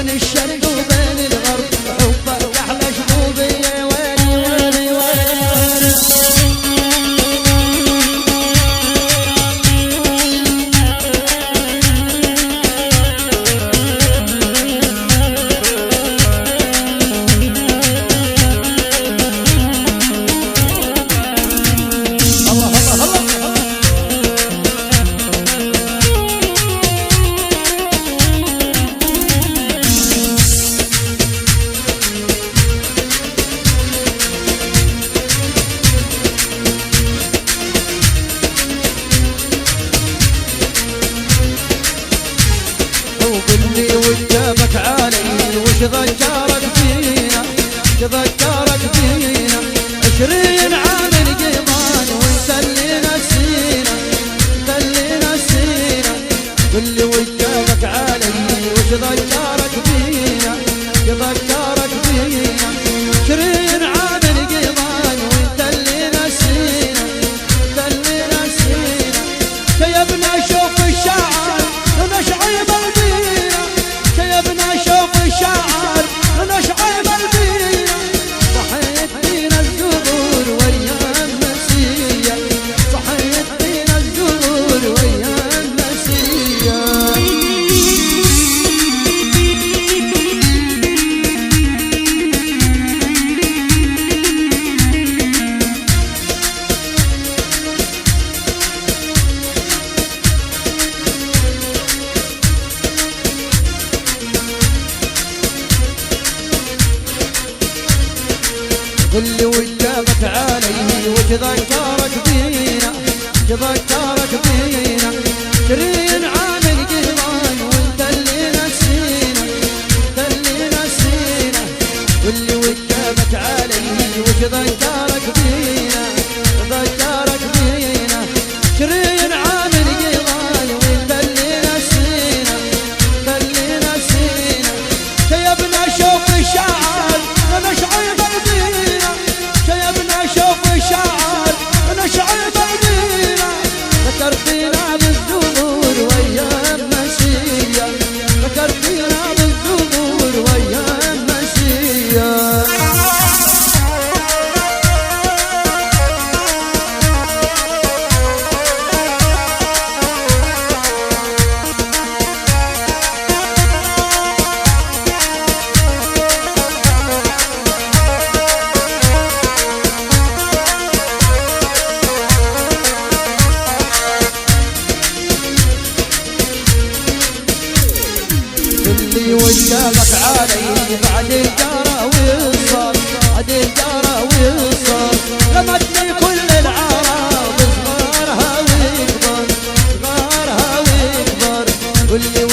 بين الشرق وبين الغرب حبك احلى شعوبي يا ويلي ويلي ويلي. وقلي وجابك علي وش ذكرك فينا تذكرك فينا 20 عام القمان وانت اللي نسينا انت اللي نسينا. قلي وجابك علي وش ذكرك فينا تذكرك فينا 20 عام القمان وانت اللي نسينا انت اللي نسينا. شيبنا شوف الشعر ونشعب البينا شيبنا شوف الشعر ونشعب البينا. صحيت بينا الزهور وايام مسية صحيت بينا الزهور وايام مسية. قلي وجابك علي وش ذكرك بينا تذكرك بينا 20 عام القمان وانت اللي نسينا انت اللي نسينا. قلي وجابك علي وش ذكرك بينا تذكرك بينا 20 عام القمان وانت اللي نسينا انت اللي نسينا. شيبنا شوف الشعر ونشعب البينا شيبنا شوف الشعر ونشعب البينا. ذكرتينا بالزهور وايام مسية ذكرتينا بالزهور وايام مسية. اللي وجابك علي بعد الجارة ويصل بعد الجارة ويصل. لمتني كل العرب صغارها ويكبر صغارها ويكبر. واللي